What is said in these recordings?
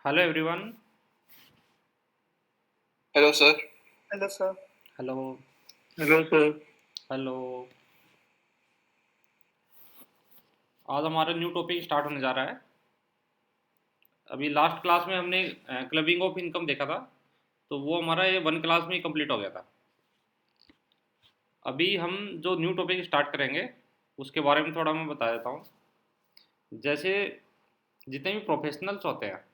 Hello everyone. Hello sir. Hello sir. Hello. Hello sir. Hello. आज हमारा new topic start होने जा रहा है। अभी लास्ट क्लास में हमने क्लबिंग ऑफ इनकम देखा था, तो वो हमारा ये वन क्लास में ही कंप्लीट हो गया था। अभी हम जो न्यू टॉपिक स्टार्ट करेंगे उसके बारे में थोड़ा मैं बता देता हूँ। जैसे जितने भी प्रोफेशनल्स होते हैं,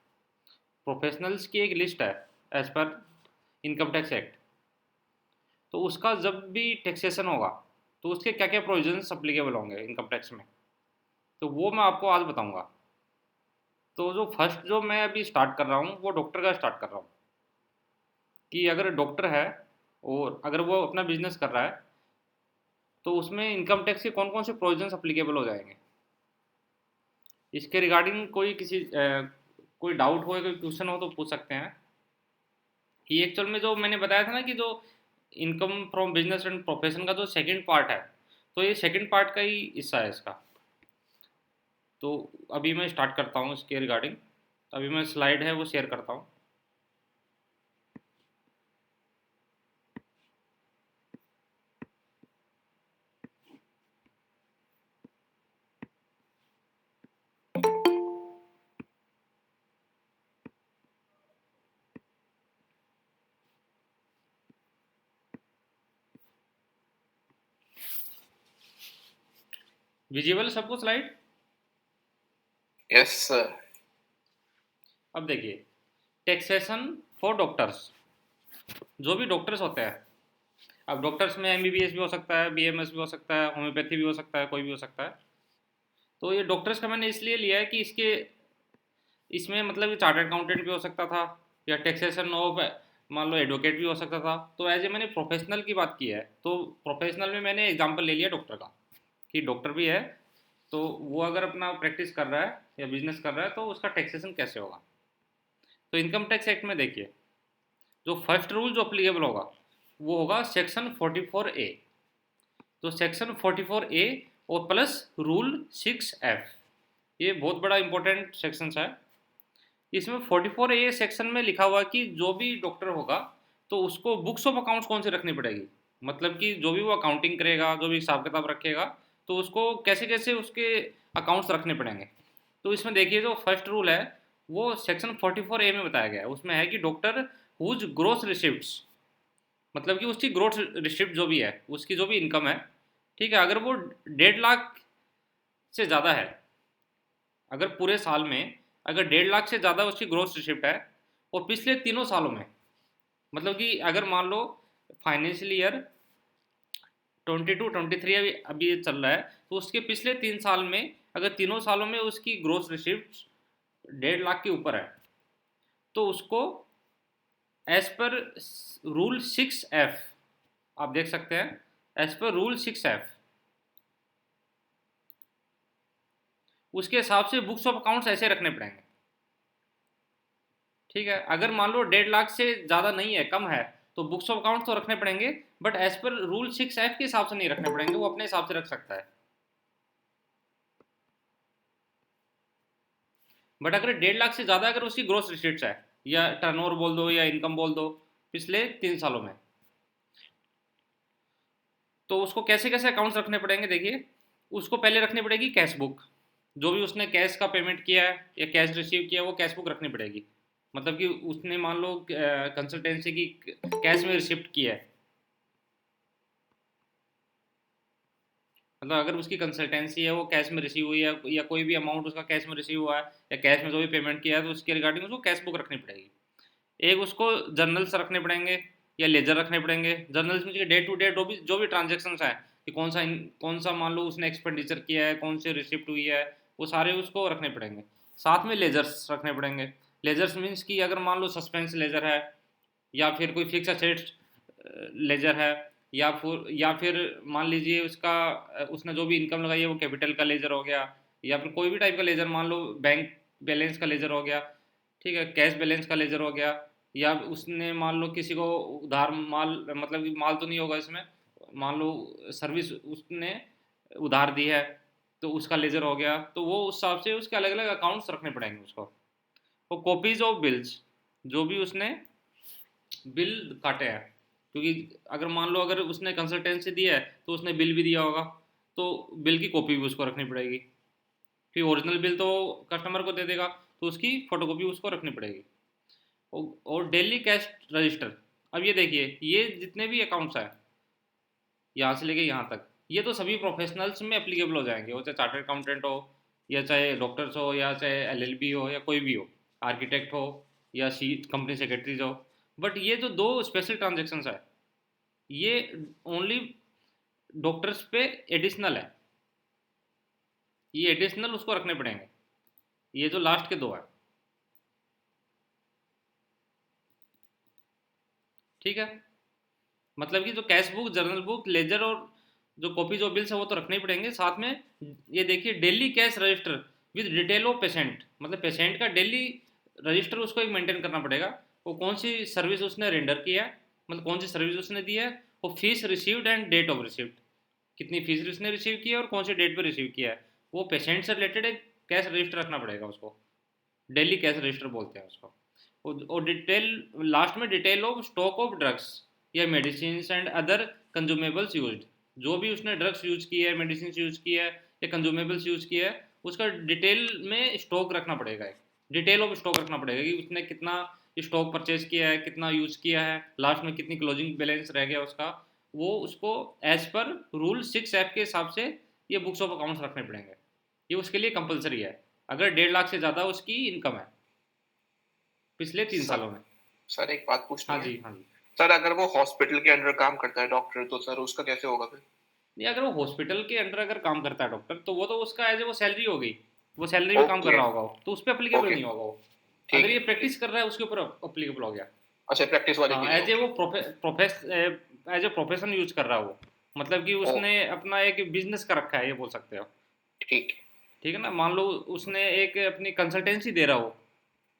प्रोफेशनल्स की एक लिस्ट है as per income tax act. तो उसका जब भी टैक्सेशन होगा तो उसके क्या क्या प्रोविजंस अप्लीकेबल होंगे इनकम टैक्स में, तो वो मैं आपको आज बताऊंगा। तो जो फर्स्ट जो मैं अभी स्टार्ट कर रहा हूँ वो डॉक्टर का स्टार्ट कर रहा हूँ कि अगर डॉक्टर है और अगर वो अपना बिजनेस कर रहा है तो उसमें इनकम टैक्स के कौन कौन से प्रोविजंस अप्लीकेबल हो जाएंगे। इसके रिगार्डिंग कोई डाउट हो, कोई क्वेश्चन हो तो पूछ सकते हैं। कि एक्चुअल में जो मैंने बताया था ना कि जो income from business and profession का जो सेकंड पार्ट है, तो ये सेकंड पार्ट का ही हिस्सा है इसका। तो अभी मैं स्टार्ट करता हूँ इसके रिगार्डिंग। अभी मैं स्लाइड है वो शेयर करता हूँ। विजिबल सबको स्लाइड? Yes sir. अब देखिए, टैक्सेशन फॉर डॉक्टर्स। जो भी डॉक्टर्स होते हैं, अब डॉक्टर्स में एमबीबीएस भी हो सकता है, बीएमएस भी हो सकता है, होम्योपैथी भी हो सकता है, कोई भी हो सकता है। तो ये डॉक्टर्स का मैंने इसलिए लिया है कि इसके इसमें मतलब चार्टर्ड अकाउंटेंट भी हो सकता था या टैक्सेशन ऑफ मान लो एडवोकेट भी हो सकता था। तो एज ए मैंने प्रोफेशनल की बात की है, तो प्रोफेशनल में मैंने एग्जाम्पल ले लिया डॉक्टर का कि डॉक्टर भी है, तो वो अगर अपना प्रैक्टिस कर रहा है या बिजनेस कर रहा है तो उसका टैक्सेशन कैसे होगा। तो इनकम टैक्स एक्ट में देखिए, जो फर्स्ट रूल जो अप्लीकेबल होगा वो होगा सेक्शन 44A। तो सेक्शन 44A और प्लस रूल 6F, ये बहुत बड़ा इंपॉर्टेंट सेक्शन है। इसमें 44A सेक्शन में लिखा हुआ है कि जो भी डॉक्टर होगा तो उसको बुक्स ऑफ अकाउंट्स कौन सी रखनी पड़ेगी। मतलब कि जो भी वो अकाउंटिंग करेगा, जो भी हिसाब किताब रखेगा, तो उसको कैसे कैसे उसके अकाउंट्स रखने पड़ेंगे। तो इसमें देखिए जो फर्स्ट रूल है वो सेक्शन 44A में बताया गया है। उसमें है कि डॉक्टर हुज ग्रोस रिसिप्ट्स, मतलब कि उसकी ग्रोथ रिसिप्ट जो भी है, उसकी जो भी इनकम है, ठीक है, अगर वो 1.5 लाख से ज़्यादा है, अगर पूरे साल में अगर 1.5 लाख से ज़्यादा उसकी ग्रोथ रिसिप्ट है और पिछले तीनों सालों में, मतलब कि अगर मान लो फाइनेंशियल ईयर 22-23 अभी ये चल रहा है, तो उसके पिछले 3 साल में अगर तीनों सालों में उसकी ग्रोथ रिसिप्ट 1.5 लाख के ऊपर है, तो उसको एज पर रूल 6F, आप देख सकते हैं, एज पर रूल 6F उसके हिसाब से बुक्स ऑफ अकाउंट्स ऐसे रखने पड़ेंगे। ठीक है, अगर मान लो 1.5 लाख से ज़्यादा नहीं है, कम है, तो बुक्स ऑफ अकाउंट्स तो रखने पड़ेंगे, but as per rule 6F के हिसाब से नहीं रखने पड़ेंगे, वो अपने हिसाब से रख सकता है। बट अगर 1.5 लाख से ज़्यादा अगर उसकी ग्रोस रिसीट्स है, या टर्नओवर बोल दो या इनकम बोल दो, पिछले 3 सालों में, तो उसको कैसे कैसे अकाउंट्स रखने पड़ेंगे देखिए। उसको पहले रखनी पड़ेगी कैश बुक, जो भी उसने कैश का पेमेंट किया है या कैश रिसीव किया है वो कैश बुक रखनी पड़ेगी। मतलब कि उसने मान लो कंसल्टेंसी की कैश में रिसिप्ट किया है, मतलब अगर उसकी कंसल्टेंसी है वो कैश में रिसीव हुई है या कोई भी अमाउंट उसका कैश में रिसीव हुआ है या कैश में जो भी पेमेंट किया है, तो उसके रिगार्डिंग उसको कैश बुक रखनी पड़ेगी। एक उसको जर्नल्स रखने पड़ेंगे या लेजर रखने पड़ेंगे। जर्नल्स में डे टू डे जो भी ट्रांजेक्शन है कि कौन सा मान लो उसने एक्सपेंडिचर किया है, कौन सी रिसिप्ट हुई है, वो सारे उसको रखने पड़ेंगे। साथ में लेजर्स रखने पड़ेंगे। लेजर्स मीन्स कि अगर मान लो सस्पेंस लेजर है या फिर कोई फिक्स असेट्स लेजर है, या फिर मान लीजिए उसने जो भी इनकम लगाई है वो कैपिटल का लेजर हो गया, या फिर कोई भी टाइप का लेजर, मान लो बैंक बैलेंस का लेजर हो गया, ठीक है, कैश बैलेंस का लेजर हो गया, या उसने मान लो किसी को उधार माल, मतलब कि माल तो नहीं होगा इसमें, मान लो सर्विस उसने उधार दी है तो उसका लेजर हो गया। तो वो उस हिसाब से उसके अलग अलग अकाउंट्स रखने पड़ेंगे उसको। वो कॉपीज ऑफ बिल्स, जो भी उसने बिल काटे हैं, क्योंकि अगर मान लो अगर उसने कंसल्टेंसी दिया है तो उसने बिल भी दिया होगा, तो बिल की कॉपी भी उसको रखनी पड़ेगी। फिर ओरिजिनल बिल तो कस्टमर को दे देगा, तो उसकी फोटोकॉपी उसको रखनी पड़ेगी। और डेली कैश रजिस्टर, अब ये देखिए ये जितने भी अकाउंट्स हैं यहाँ से लेके यहाँ तक, ये तो सभी प्रोफेशनल्स में एप्लीकेबल हो जाएंगे, वो चाहे चार्टर्ड अकाउंटेंट हो, या चाहे डॉक्टर्स हो, या चाहे एलएलबी हो, या कोई भी हो, आर्किटेक्ट हो, या सी कंपनी सेक्रेटरीज हो। बट ये जो दो स्पेशल ट्रांजेक्शन्स है, ये ओनली डॉक्टर्स पे एडिशनल है, ये एडिशनल उसको रखने पड़ेंगे, ये जो लास्ट के दो है। ठीक है, मतलब कि जो cash book, journal book, ledger और जो कॉपीज ऑफ बिल्स है वो तो रखने ही पड़ेंगे साथ में। ये देखिए daily cash register with detail of patient, मतलब पेशेंट का डेली रजिस्टर उसको एक मेंटेन करना पड़ेगा, वो कौन सी सर्विस उसने रेंडर किया है, मतलब कौन सी सर्विस उसने दी है, वो fees received and date of received, कितनी फीस उसने रिसीव की है और कौन सी डेट पर रिसीव किया है, वो पेशेंट से रिलेटेड एक कैश रजिस्टर रखना पड़ेगा उसको, डेली कैश रजिस्टर बोलते हैं उसको। और डिटेल, लास्ट में detail of stock of drugs या medicine and other consumables used, जो भी उसने ड्रग्स यूज किया है, मेडिसिन यूज किया है, या कंज्यूमेबल्स यूज किया है, उसका डिटेल में स्टॉक रखना पड़ेगा, डिटेल ऑफ स्टॉक रखना पड़ेगा कि उसने कितना स्टॉक परचेज किया है, कितना यूज किया है, लास्ट में कितनी क्लोजिंग बैलेंस रह गया उसका, वो उसको एज पर रूल 6F के हिसाब से ये बुक्स ऑफ अकाउंट्स रखने पड़ेंगे। ये उसके लिए कंपलसरी है अगर 1.5 लाख से ज़्यादा उसकी इनकम है पिछले 3 सालों में। सर एक बात पूछनी हाँ है। जी, हाँ जी। सर अगर वो हॉस्पिटल के अंडर काम करता है डॉक्टर, तो सर उसका कैसे होगा फिर? नहीं, अगर वो हॉस्पिटल के अंडर अगर काम करता है डॉक्टर, तो वो तो उसका एज ए वो सैलरी हो गई, वो सैलरी में काम कर ओके रहा होगा वो, तो उस पर अप्लीकेबल ओके नहीं होगा वो। ठीक अगर ये है ठीक। प्रैक्टिस कर रहा है उसके ऊपर अप्लीकेबल हो गया। अच्छा, प्रैक्टिस वाले के हाँ, लिए, एज ए ओके। वो एज ए प्रोफेशन यूज कर रहा है वो, मतलब कि ओ उसने अपना एक बिजनेस का रखा है, ये बोल सकते हो। ठीक है। ठीक है ना, मान लो उसने एक अपनी कंसल्टेंसी दे रहा हो,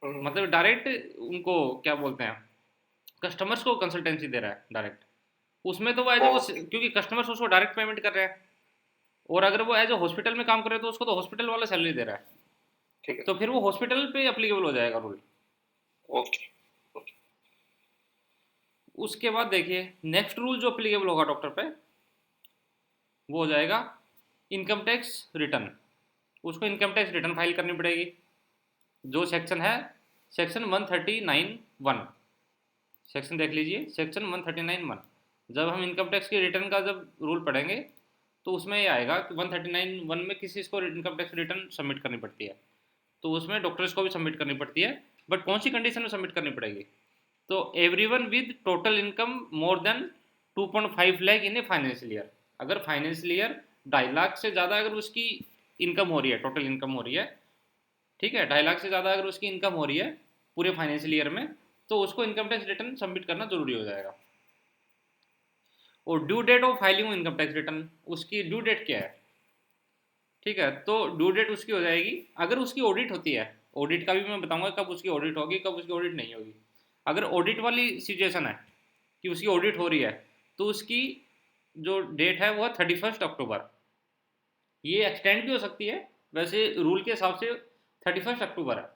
हम्म, मतलब डायरेक्ट उनको क्या बोलते हैं, कस्टमर्स को कंसल्टेंसी दे रहा है डायरेक्ट, उसमें तो वो एज ए वो, ओके क्योंकि कस्टमर्स उसको डायरेक्ट पेमेंट कर रहे हैं, और अगर वो एज ए हॉस्पिटल में काम कर रहे हैं तो उसको तो हॉस्पिटल वाला सैलरी दे रहा है, ठीक है तो फिर वो हॉस्पिटल पे अप्लीकेबल हो जाएगा रूल। Okay okay. उसके बाद देखिए नेक्स्ट रूल जो अप्लीकेबल होगा डॉक्टर पे, वो हो जाएगा इनकम टैक्स रिटर्न। उसको इनकम टैक्स रिटर्न फाइल करनी पड़ेगी, जो सेक्शन है, सेक्शन 139(1), सेक्शन देख लीजिए, सेक्शन 139(1। जब हम इनकम टैक्स की रिटर्न का जब रूल पढ़ेंगे तो उसमें ये आएगा कि 139(1) में किसी को इनकम टैक्स रिटर्न सबमिट करनी पड़ती है, तो उसमें डॉक्टर्स को भी सबमिट करनी पड़ती है, बट कौन सी कंडीशन में सबमिट करनी पड़ेगी, तो everyone with total income more than 2.5 lakh in a financial year, अगर फाइनेंशियल ईयर 2.5 लाख से ज़्यादा अगर उसकी इनकम हो रही है, टोटल इनकम हो रही है, ठीक है, 2.5 लाख से ज़्यादा अगर उसकी इनकम हो रही है पूरे फाइनेंशियल ईयर में, तो उसको इनकम टैक्स रिटर्न सबमिट करना जरूरी हो जाएगा। और due date of filing income tax return, उसकी ड्यू डेट क्या है, ठीक है, तो ड्यू डेट उसकी हो जाएगी अगर उसकी ऑडिट होती है, ऑडिट का भी मैं बताऊंगा कब उसकी ऑडिट होगी, कब उसकी ऑडिट नहीं होगी। अगर ऑडिट वाली सिचुएशन है कि उसकी ऑडिट हो रही है, तो उसकी जो डेट है वो है 31 अक्टूबर, ये एक्सटेंड भी हो सकती है, वैसे रूल के हिसाब से 31 अक्टूबर है।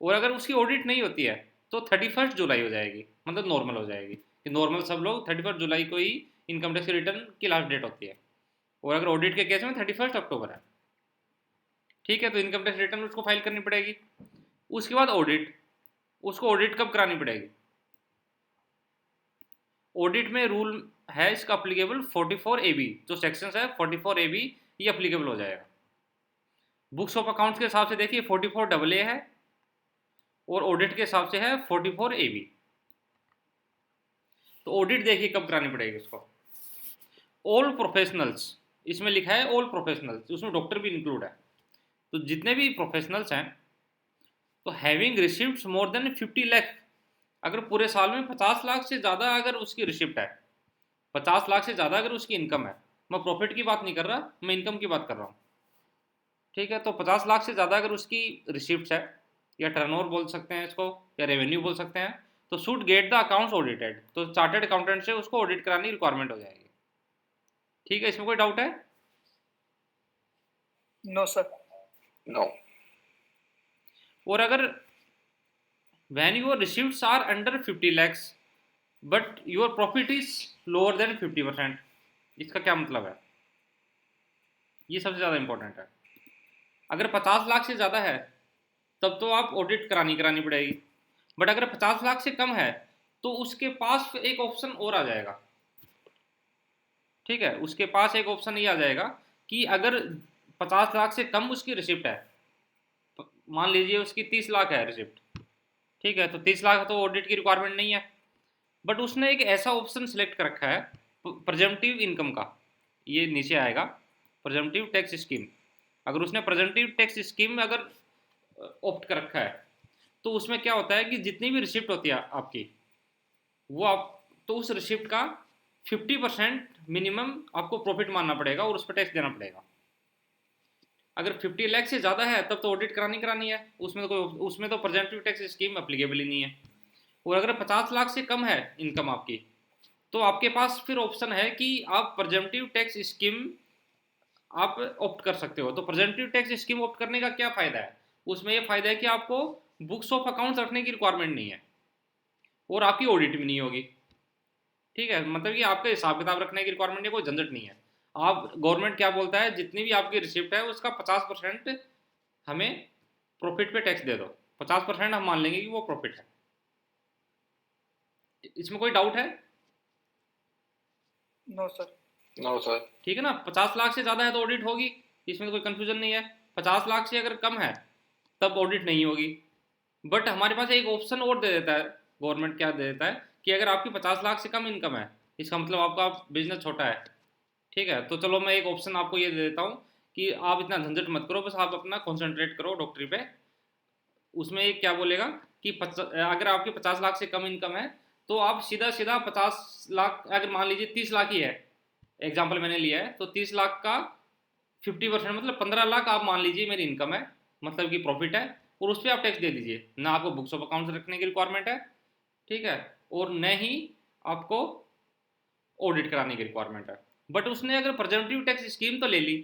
और अगर उसकी ऑडिट नहीं होती है तो 31 जुलाई हो जाएगी, मतलब नॉर्मल हो जाएगी, कि नॉर्मल सब लोग 31 जुलाई को ही इनकम टैक्स रिटर्न की लास्ट डेट होती है, और अगर ऑडिट के केस में 31 अक्टूबर है। ठीक है, तो इनकम टैक्स रिटर्न उसको फाइल करनी पड़ेगी। उसके बाद ऑडिट, उसको ऑडिट कब करानी पड़ेगी, ऑडिट में रूल है इसका अप्लीकेबल 44AB, जो सेक्शन है 44AB, ये अप्लीकेबल हो जाएगा। बुक्स ऑफ अकाउंट्स के हिसाब से देखिए 44AA है, और ऑडिट के हिसाब से है 44AB। तो ऑडिट देखिए कब करानी पड़ेगी उसको, ऑल प्रोफेशनल्स, इसमें लिखा है ऑल प्रोफेशनल्स, उसमें डॉक्टर भी इंक्लूड है, तो जितने भी प्रोफेशनल्स हैं, तो having receipt more than 50 lakh, अगर पूरे साल में 50 लाख से ज़्यादा अगर उसकी रिसिप्ट है, 50 लाख से ज़्यादा अगर उसकी इनकम है, मैं प्रॉफिट की बात नहीं कर रहा, मैं इनकम की बात कर रहा हूँ। ठीक है, तो 50 लाख से ज़्यादा अगर उसकी रिसिप्ट है, या टर्नओवर बोल सकते हैं इसको, या रेवेन्यू बोल सकते हैं, तो should get the accounts audited, तो चार्टर्ड अकाउंटेंट से उसको ऑडिट करानी रिक्वायरमेंट हो जाएगी। ठीक है, इसमें कोई डाउट है? No sir. नो। और अगर when your receipts are under 50 lakhs but your profit is lower than 50%। इसका क्या मतलब है? ये सबसे ज़्यादा इंपॉर्टेंट है। अगर 50 लाख से ज़्यादा है तब तो आप ऑडिट करानी पड़ेगी, बट अगर 50 लाख से कम है तो उसके पास एक ऑप्शन और आ जाएगा। ठीक है, उसके पास एक ऑप्शन ये आ जाएगा कि अगर 50 लाख से कम उसकी रिसिप्ट है, मान लीजिए उसकी 30 लाख है रिसिप्ट, ठीक है, तो 30 लाख तो ऑडिट की रिक्वायरमेंट नहीं है, बट उसने एक ऐसा ऑप्शन सेलेक्ट कर रखा है प्रेजम्पटिव इनकम का, ये नीचे आएगा प्रेजम्पटिव टैक्स स्कीम। अगर उसने प्रेजम्पटिव टैक्स स्कीम में अगर ऑप्ट कर रखा है तो उसमें क्या होता है कि जितनी भी रिसिप्ट होती है आपकी, वो आप तो उस रिसिप्ट का 50% मिनिमम आपको प्रॉफिट मानना पड़ेगा और उस पर टैक्स देना पड़ेगा। अगर 50 लाख से ज़्यादा है तब तो ऑडिट करानी है, उसमें तो प्रेजेंटिव टैक्स स्कीम अप्लीकेबल ही नहीं है। और अगर 50 लाख से कम है इनकम आपकी, तो आपके पास फिर ऑप्शन है कि आप प्रेजेंटिव टैक्स स्कीम आप ऑप्ट कर सकते हो। तो प्रेजेंटिव टैक्स स्कीम ऑप्ट करने का क्या फ़ायदा है? उसमें यह फ़ायदा है कि आपको बुक्स ऑफ अकाउंट्स रखने की रिक्वायरमेंट नहीं है और आपकी ऑडिट भी नहीं होगी। ठीक है, मतलब कि आपका हिसाब किताब रखने की रिक्वायरमेंट नहीं, कोई झंझट नहीं है। आप गवर्नमेंट क्या बोलता है, जितनी भी आपकी रिसिप्ट है उसका 50% हमें प्रॉफिट पे टैक्स दे दो, 50% हम मान लेंगे कि वो प्रॉफिट है। इसमें कोई डाउट है? No sir. No sir. ठीक है ना, 50 लाख से ज़्यादा है तो ऑडिट होगी, इसमें तो कोई कंफ्यूजन नहीं है। 50 लाख से अगर कम है तब ऑडिट नहीं होगी। बट हमारे पास एक ऑप्शन और दे देता है गवर्नमेंट, क्या दे देता है कि अगर आपकी 50 लाख से कम इनकम है, इसका मतलब आपका बिजनेस छोटा है, ठीक है, तो चलो मैं एक ऑप्शन आपको ये दे देता हूँ कि आप इतना झंझट मत करो, बस आप अपना कॉन्सेंट्रेट करो डॉक्टरी पे। उसमें ये क्या बोलेगा कि अगर आपकी 50 लाख से कम इनकम है तो आप सीधा सीधा 50 लाख, अगर मान लीजिए 30 लाख ही है, एग्जाम्पल मैंने लिया है, तो 30 लाख का 50% मतलब 15 लाख आप मान लीजिए मेरी इनकम है, मतलब कि प्रॉफिट है, और उस पर आप टैक्स दे दीजिए। ना आपको बुक्स ऑफ अकाउंट्स रखने की रिक्वायरमेंट है, ठीक है, और न ही आपको ऑडिट कराने की रिक्वायरमेंट है। बट उसने अगर प्रेजेंटिव टैक्स स्कीम तो ले ली,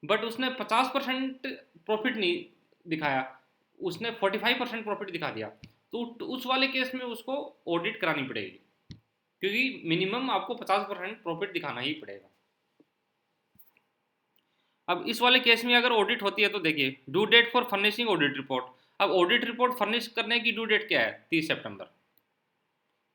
बट उसने 50% प्रॉफिट नहीं दिखाया, उसने 45% प्रॉफिट दिखा दिया, तो उस वाले केस में उसको ऑडिट करानी पड़ेगी, क्योंकि मिनिमम आपको 50% प्रॉफिट दिखाना ही पड़ेगा। अब इस वाले केस में अगर ऑडिट होती है तो देखिए, due date for furnishing audit report. अब ऑडिट रिपोर्ट फर्निश करने की ड्यू डेट क्या है? 30 सितंबर।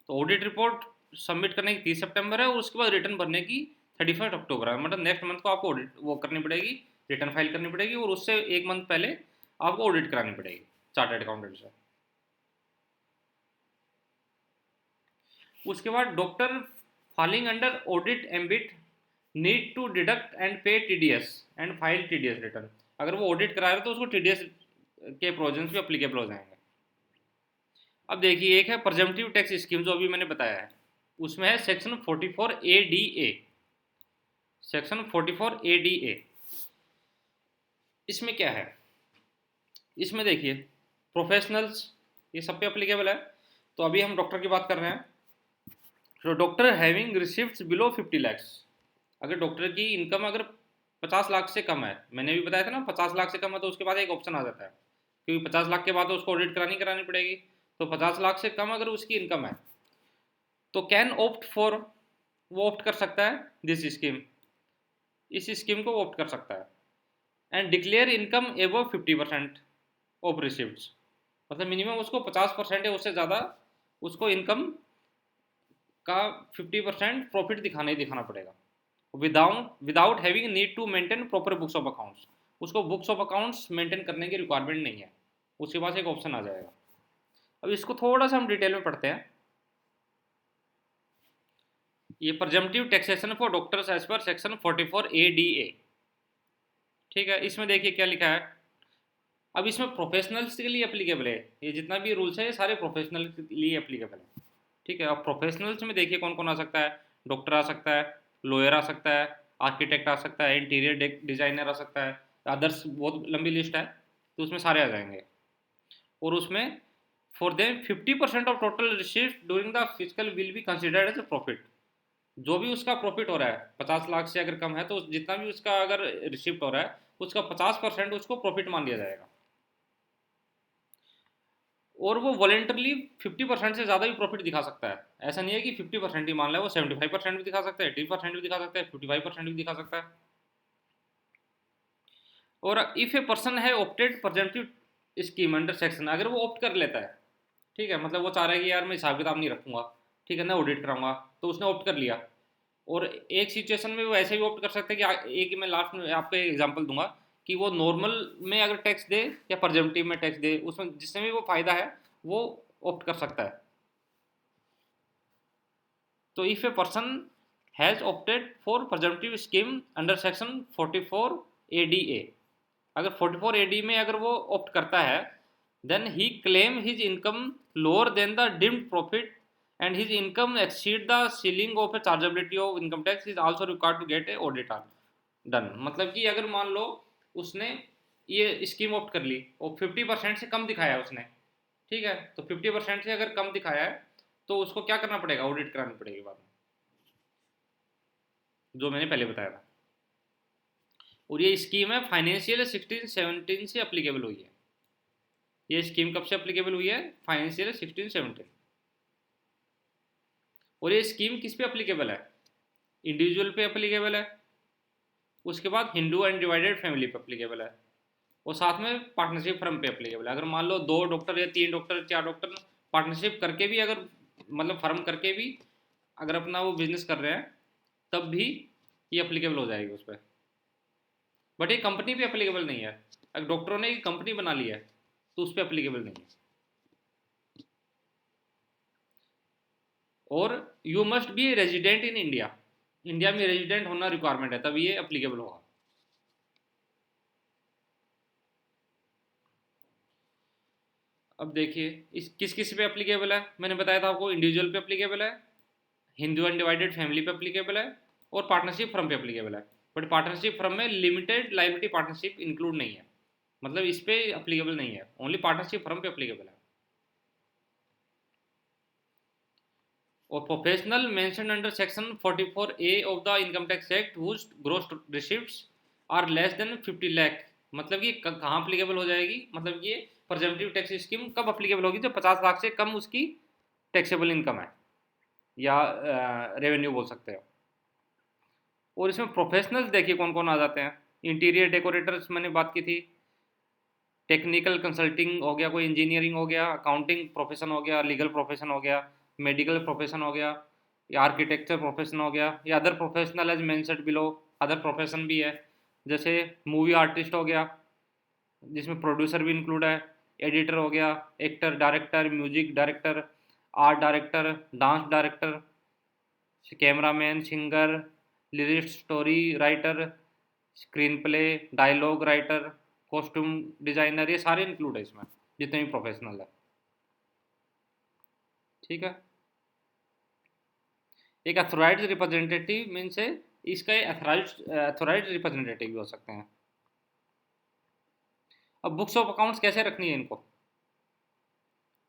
तो ऑडिट रिपोर्ट सबमिट करने की 30 सितंबर है और उसके बाद रिटर्न भरने की 31 अक्टूबर है, मतलब नेक्स्ट मंथ को आपको ऑडिट वो करनी पड़ेगी, रिटर्न फाइल करनी पड़ेगी, और उससे एक मंथ पहले आपको ऑडिट करानी पड़ेगी चार्टर्ड अकाउंटेंट से। उसके बाद doctor falling under audit ambit need to deduct and pay TDS and file TDS return. अगर वो ऑडिट करा रहे हैं तो उसको टीडीएस के प्रोविजंस भी अप्लीकेबल हो जाएंगे। अब देखिए, एक है प्रेजम्पटिव टैक्स स्कीम जो अभी मैंने बताया है, उसमें है section 44 A D A, section 44 A D ए। इसमें क्या है? इसमें देखिए प्रोफेशनल्स, ये सब पे अप्लीकेबल है। तो अभी हम डॉक्टर की बात कर रहे हैं। तो doctor having receipts below 50 lakhs, अगर डॉक्टर की इनकम अगर 50 लाख से कम है, मैंने भी बताया था ना 50 लाख से कम है तो उसके बाद एक ऑप्शन आ जाता है, क्योंकि 50 लाख के बाद तो उसको ऑडिट करानी पड़ेगी। तो 50 लाख से कम अगर उसकी इनकम है तो कैन ऑप्ट फॉर, वो ऑप्ट कर सकता है दिस स्कीम, इस स्कीम को ऑप्ट कर सकता है। And declare income above 50% of receipts, मतलब मिनिमम उसको 50% है, उससे ज़्यादा उसको इनकम का 50% प्रॉफिट दिखाना ही दिखाना पड़ेगा, without having need to maintain proper books of accounts. उसको बुक्स ऑफ अकाउंट्स मेंटेन करने की रिक्वायरमेंट नहीं है, उसके पास एक ऑप्शन आ जाएगा। अब इसको थोड़ा सा हम डिटेल में पढ़ते हैं। ये presumptive taxation for doctors as per section 44 A D A, ठीक है। इसमें देखिए क्या लिखा है। अब इसमें प्रोफेशनल्स के लिए एप्लीकेबल है, ये जितना भी रूल्स है ये सारे प्रोफेशनल के लिए एप्लीकेबल है, ठीक है। अब प्रोफेशनल्स में देखिए कौन कौन आ सकता है। डॉक्टर आ सकता है, लॉयर आ सकता है, आर्किटेक्ट आ सकता है, इंटीरियर डिजाइनर आ सकता है, अदर्स बहुत लंबी लिस्ट है, तो उसमें सारे आ जाएंगे। और उसमें for them 50% of total received during the physical will be considered as a profit. जो भी उसका प्रॉफिट हो रहा है 50 लाख से अगर कम है तो जितना भी उसका अगर रिसिप्ट हो रहा है उसका 50% उसको प्रॉफिट मान लिया जाएगा। और वो वॉलेंटरली 50% से ज़्यादा भी प्रॉफिट दिखा सकता है। ऐसा नहीं है कि 50% ही मान लो, वो 75% भी दिखा सकता है, 80% भी दिखा सकता है, 55% भी दिखा सकता है। और इफ़ ए पर्सन है ऑप्टेड प्रेजेंटिव स्कीम अंडर सेक्शन, अगर वो ऑप्ट कर लेता है, ठीक है, मतलब वो चाह रहा है कि यार मैं हिसाब किताब नहीं रखूंगा, ठीक है ना, ऑडिट कराऊंगा, तो उसने ऑप्ट कर लिया। और एक सिचुएशन में वो ऐसे भी ऑप्ट कर सकते हैं कि एक मैं लास्ट में आपको एक एग्जांपल दूंगा कि वो नॉर्मल में अगर टैक्स दे या प्रेजेंटिव में टैक्स दे, उसमें जिसमें भी वो फायदा है वो ऑप्ट कर सकता है। तो if a person has opted for प्रेजेंटिव scheme under section 44 ADA, अगर 44 AD में अगर वो ऑप्ट करता है, देन ही claim his income lower than the deemed profit and his income exceed the ceiling of a chargeability of income tax is also required to get a audit done. मतलब कि अगर मान लो उसने ये स्कीम ऑप्ट कर ली और 50% से कम दिखाया है उसने, ठीक है, तो 50% से अगर कम दिखाया है तो उसको क्या करना पड़ेगा, ऑडिट करानी पड़ेगी बाद में, जो मैंने पहले बताया था। और ये स्कीम है फाइनेंशियल 16-17 से अप्लीकेबल हुई है। ये स्कीम कब से अप्लीकेबल हुई है, फाइनेंशियल 16-17। और ये स्कीम किस पे अप्लीकेबल है, इंडिविजुअल पे अप्लीकेबल है, उसके बाद हिंदू एंड डिवाइडेड फैमिली पे अप्लीकेबल है, और साथ में पार्टनरशिप फर्म पे अप्लीकेबल है। अगर मान लो 2 डॉक्टर या 3 डॉक्टर 4 डॉक्टर पार्टनरशिप करके भी, अगर मतलब फर्म करके भी अगर अपना वो बिजनेस कर रहे हैं, तब भी ये अप्लीकेबल हो जाएगी उस पर। बट ये कंपनी पे अप्लीकेबल नहीं है। अगर डॉक्टरों ने कंपनी बना ली है तो उस पर अप्लीकेबल नहीं है। और you must be resident in India, India में रेजिडेंट होना रिक्वायरमेंट है, तब ये अप्लीकेबल होगा। अब देखिए इस किस किस पे अप्लीकेबल है, मैंने बताया था आपको, इंडिविजुअल पे अप्लीकेबल है, हिंदू एंड डिवाइडेड फैमिली पे अप्लीकेबल है, और पार्टनरशिप फर्म पे अप्लीकेबल है। बट पार्टनरशिप फर्म में लिमिटेड लाइबिलिटी पार्टनरशिप इंक्लूड नहीं है, मतलब इस पे अप्लीकेबल नहीं है, ओनली पार्टनरशिप फर्म पे अप्लीकेबल है। और professional mention under section 44A of the income tax act whose gross receipts are less than 50 lakh, मतलब ये कहाँ अप्लीकेबल हो जाएगी, मतलब ये प्रेजेंटिव टैक्स स्कीम कब अप्लीकेबल होगी, जब 50 लाख से कम उसकी टैक्सेबल इनकम है, या रेवेन्यू बोल सकते हो। और इसमें प्रोफेशनल्स देखिए कौन कौन आ जाते हैं, इंटीरियर डेकोरेटर्स मैंने बात की थी, टेक्निकल कंसल्टिंग हो गया, कोई इंजीनियरिंग हो गया, अकाउंटिंग प्रोफेशन हो गया, लीगल प्रोफेशन हो गया, मेडिकल प्रोफेशन हो गया, या आर्किटेक्चर प्रोफेशन हो गया, या other professional as mentioned below. Other profession भी है, जैसे मूवी आर्टिस्ट हो गया, जिसमें प्रोड्यूसर भी इंक्लूड है, एडिटर हो गया, actor, director, music director, art director, dance director, cameraman, singer, lyricist, story writer, screenplay, dialogue writer, costume designer, ये सारे इंक्लूड है इसमें, जितने भी प्रोफेशनल है। ठीक है। एक अथोराइज्ड रिप्रेजेंटेटिव मीन्स है, इसका अथोराइज्ड रिप्रेजेंटेटिव भी हो सकते हैं। अब बुक्स ऑफ अकाउंट्स कैसे रखनी है इनको,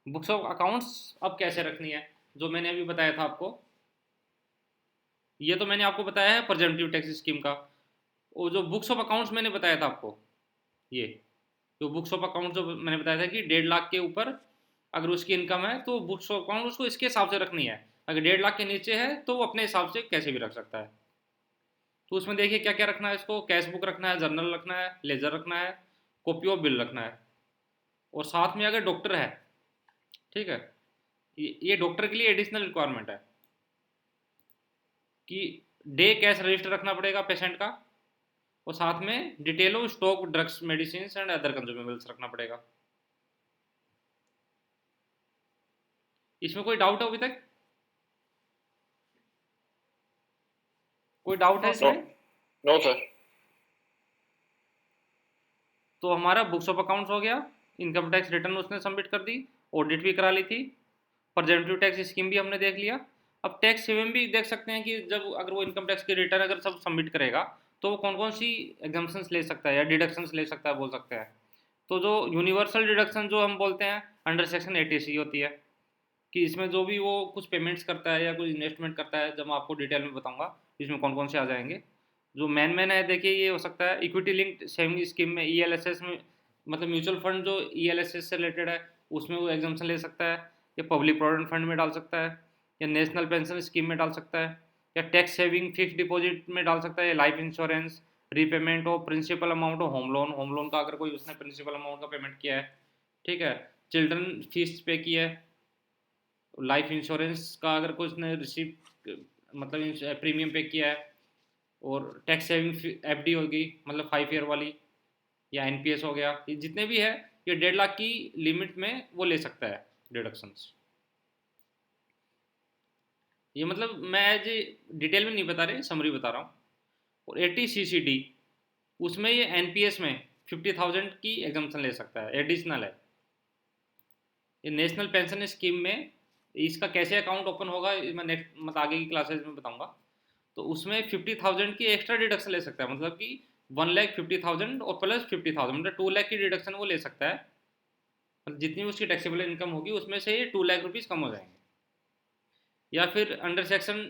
बुक्स ऑफ अकाउंट्स अब कैसे रखनी है, जो मैंने अभी बताया था आपको, ये तो मैंने आपको बताया है प्रेजेंटिव टैक्स स्कीम का। और जो बुक्स ऑफ अकाउंट्स मैंने बताया था आपको, ये जो बुक्स ऑफ अकाउंट जो मैंने बताया था कि 1.5 लाख के ऊपर अगर उसकी इनकम है तो बुक्स ऑफ अकाउंट उसको इसके हिसाब से रखनी है। अगर 1.5 लाख के नीचे है तो वो अपने हिसाब से कैसे भी रख सकता है। तो उसमें देखिए क्या क्या रखना है, इसको कैश बुक रखना है, जर्नल रखना है, लेजर रखना है, कॉपी ऑफ बिल रखना है। और साथ में अगर डॉक्टर है, ठीक है, ये डॉक्टर के लिए एडिशनल रिक्वायरमेंट है कि डे कैश रजिस्टर रखना पड़ेगा पेशेंट का, और साथ में detail of stock drugs medicine and other consumables रखना पड़ेगा। इसमें कोई डाउट है अभी तक, कोई डाउट है नो, इसमें? No sir. तो हमारा बुक्स ऑफ अकाउंट्स हो गया, इनकम टैक्स रिटर्न उसने सबमिट कर दी, ऑडिट भी करा ली थी, प्रेजेंटिव टैक्स स्कीम भी हमने देख लिया। अब टैक्स सेविंग भी देख सकते हैं कि जब अगर वो इनकम टैक्स की रिटर्न अगर सब सबमिट करेगा तो वो कौन कौन सी एग्जाम्पन्स ले सकता है या डिडक्शंस ले सकता है बोल सकते हैं। तो जो यूनिवर्सल डिडक्शन जो हम बोलते हैं अंडर सेक्शन 80C होती है, कि इसमें जो भी वो कुछ पेमेंट्स करता है या कुछ इन्वेस्टमेंट करता है, जब मैं आपको डिटेल में बताऊंगा इसमें कौन कौन से आ जाएंगे। जो मेन है देखिए, ये हो सकता है इक्विटी लिंक्ड सेविंग स्कीम में ELSS में, मतलब म्यूचुअल फंड जो ELSS से रिलेटेड है, उसमें वो एग्जाम्पशन ले सकता है, या पब्लिक प्रोविडेंट फंड में डाल सकता है, या नेशनल पेंशन स्कीम में डाल सकता है, या टैक्स सेविंग फिक्स डिपॉजिट में डाल सकता है, या life insurance, repayment of principal amount of home loan का अगर कोई उसने प्रिंसिपल अमाउंट का पेमेंट किया है, ठीक है, चिल्ड्रन फीस पे की है, लाइफ इंश्योरेंस का अगर कोई उसने रिसीव मतलब प्रीमियम पे किया है, और टैक्स सेविंग एफडी होगी मतलब 5 ईयर वाली, या एनपीएस हो गया, ये जितने भी है ये 1.5 लाख की लिमिट में वो ले सकता है डिडक्शंस। ये मतलब मैं एज डिटेल में नहीं बता रहे, समरी बता रहा हूँ। और 80 CCD उसमें ये एनपीएस में 50,000 की एग्जाम्पशन ले सकता है, एडिशनल है। ये नेशनल पेंशन स्कीम में इसका कैसे अकाउंट ओपन होगा ये मैं नेक्स्ट मतलब आगे की क्लासेज में बताऊंगा। तो उसमें 50,000 की एक्स्ट्रा डिडक्शन ले सकता है, मतलब कि 1,50,000 और प्लस 50,000 मतलब 2 लाख की डिडक्शन वो ले सकता है। मतलब जितनी उसकी टैक्सेबल इनकम होगी उसमें से ये 2 लाख रुपीज़ कम हो जाएंगे। या फिर अंडर सेक्शन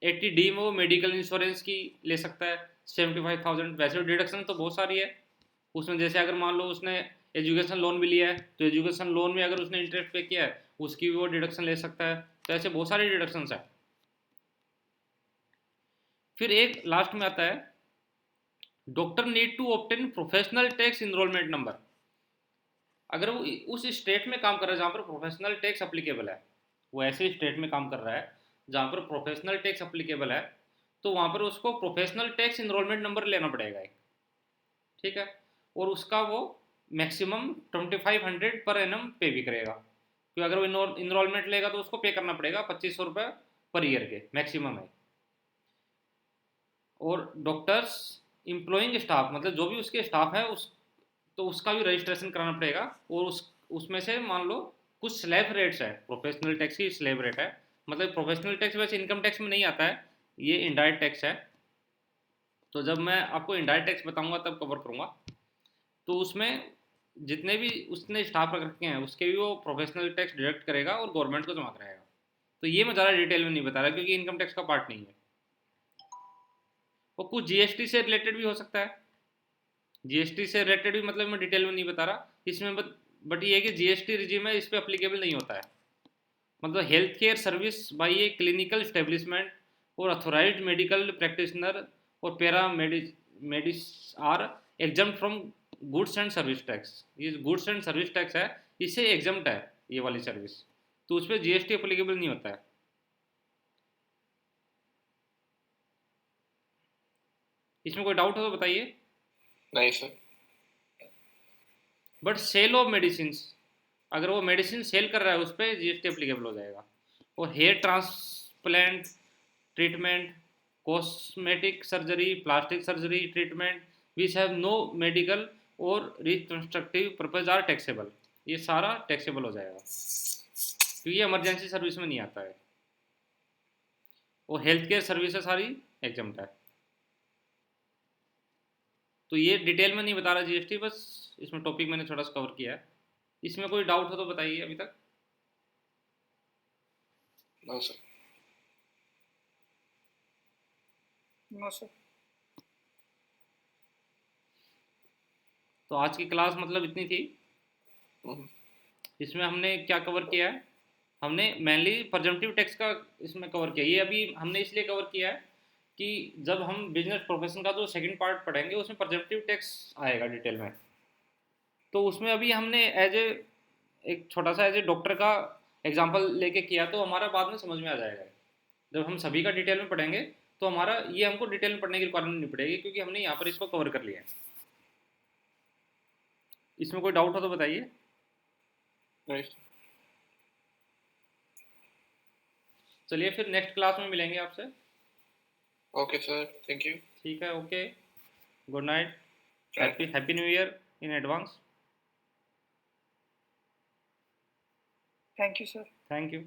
80D में वो मेडिकल इंश्योरेंस की ले सकता है 75,000। वैसे डिडक्शन तो बहुत सारी है उसमें, जैसे अगर मान लो उसने एजुकेशन लोन भी लिया है तो एजुकेशन लोन में अगर उसने इंटरेस्ट पे किया है उसकी भी वो डिडक्शन ले सकता है। तो ऐसे बहुत सारे डिडक्शंस हैं। फिर एक लास्ट में आता है doctor need to obtain professional tax enrolment number. अगर वो उस स्टेट में काम कर रहा है जहाँ पर प्रोफेशनल टैक्स अप्लीकेबल है, वो ऐसे स्टेट में काम कर रहा है जहाँ पर प्रोफेशनल टैक्स अप्लीकेबल है, तो वहाँ पर उसको प्रोफेशनल टैक्स इनरोलमेंट नंबर लेना पड़ेगा एक, ठीक है। और उसका वो मैक्सिमम 2500 पर एनम पे भी करेगा, क्योंकि अगर वो इनरोलमेंट लेगा तो उसको पे करना पड़ेगा 2500 रुपये पर ईयर के मैक्सिमम है। और डॉक्टर्स इम्प्लॉइंग स्टाफ मतलब जो भी उसके स्टाफ है उस तो उसका भी रजिस्ट्रेशन कराना पड़ेगा। और उसमें से मान लो कुछ स्लैब रेट्स है, प्रोफेशनल टैक्स की स्लैब रेट है, मतलब प्रोफेशनल टैक्स वैसे इनकम टैक्स में नहीं आता है, ये इनडायरेक्ट टैक्स है। तो जब मैं आपको इनडायरेक्ट टैक्स बताऊंगा तब कवर करूंगा। तो उसमें जितने भी उसने स्टाफ रख रखे हैं उसके भी वो प्रोफेशनल टैक्स डिडक्ट करेगा और गवर्नमेंट को जमा कराएगा। तो ये मैं ज़्यादा डिटेल में नहीं बता रहा क्योंकि इनकम टैक्स का पार्ट नहीं है। और कुछ जीएसटी से रिलेटेड भी हो सकता है, जीएसटी से रिलेटेड भी मतलब मैं डिटेल में नहीं बता रहा इसमें, बट ये है कि जीएसटी रिजीम है इस पर अप्लीकेबल नहीं होता है। मतलब health care service by a clinical establishment और अथोराइज्ड मेडिकल प्रैक्टिशनर और paramedics are exempt from goods and service tax. ये गुड्स एंड सर्विस टैक्स है, इससे एग्जम्प्ट है ये वाली सर्विस, तो उस पर जीएसटी अप्लीकेबल नहीं होता है। इसमें कोई डाउट हो तो बताइए। नहीं सर। बट सेल ऑफ मेडिसिन, अगर वो मेडिसिन सेल कर रहा है उस पर जीएसटी अप्लीकेबल हो जाएगा। और hair transplant treatment, cosmetic surgery, plastic surgery treatment which have no medical और रिकंस्ट्रक्टिव पर्पज आर टैक्सेबल, ये सारा टैक्सेबल हो जाएगा क्योंकि ये इमरजेंसी सर्विस में नहीं आता है। और हेल्थ केयर सर्विसेज सारी एग्जम्प्ट है। तो ये डिटेल में नहीं बता रहा जीएसटी, बस इसमें टॉपिक मैंने थोड़ा सा कवर किया है। इसमें कोई डाउट हो तो बताइए अभी तक। No sir. No sir. तो आज की क्लास मतलब इतनी थी। हम्म, इसमें हमने क्या कवर किया है, हमने मेनली प्रजम्पटिव टैक्स का इसमें कवर किया। ये अभी हमने इसलिए कवर किया है कि जब हम बिजनेस प्रोफेशन का जो सेकंड पार्ट पढ़ेंगे उसमें प्रजम्पटिव टैक्स आएगा डिटेल में। तो उसमें अभी हमने एज ए एक छोटा सा एज ए डॉक्टर का एग्जांपल लेके किया, तो हमारा बाद में समझ में आ जाएगा। जब हम सभी का डिटेल में पढ़ेंगे तो हमारा ये हमको डिटेल में पढ़ने की रिक्वायरमेंट नहीं पड़ेगी क्योंकि हमने यहाँ पर इसको कवर कर लिया है। इसमें कोई डाउट हो तो बताइए। नहीं। चलिए फिर नेक्स्ट क्लास में मिलेंगे आपसे। Okay sir, thank you. ठीक है, okay, good night, Right. Happy new year in advance. Thank you sir. Thank you.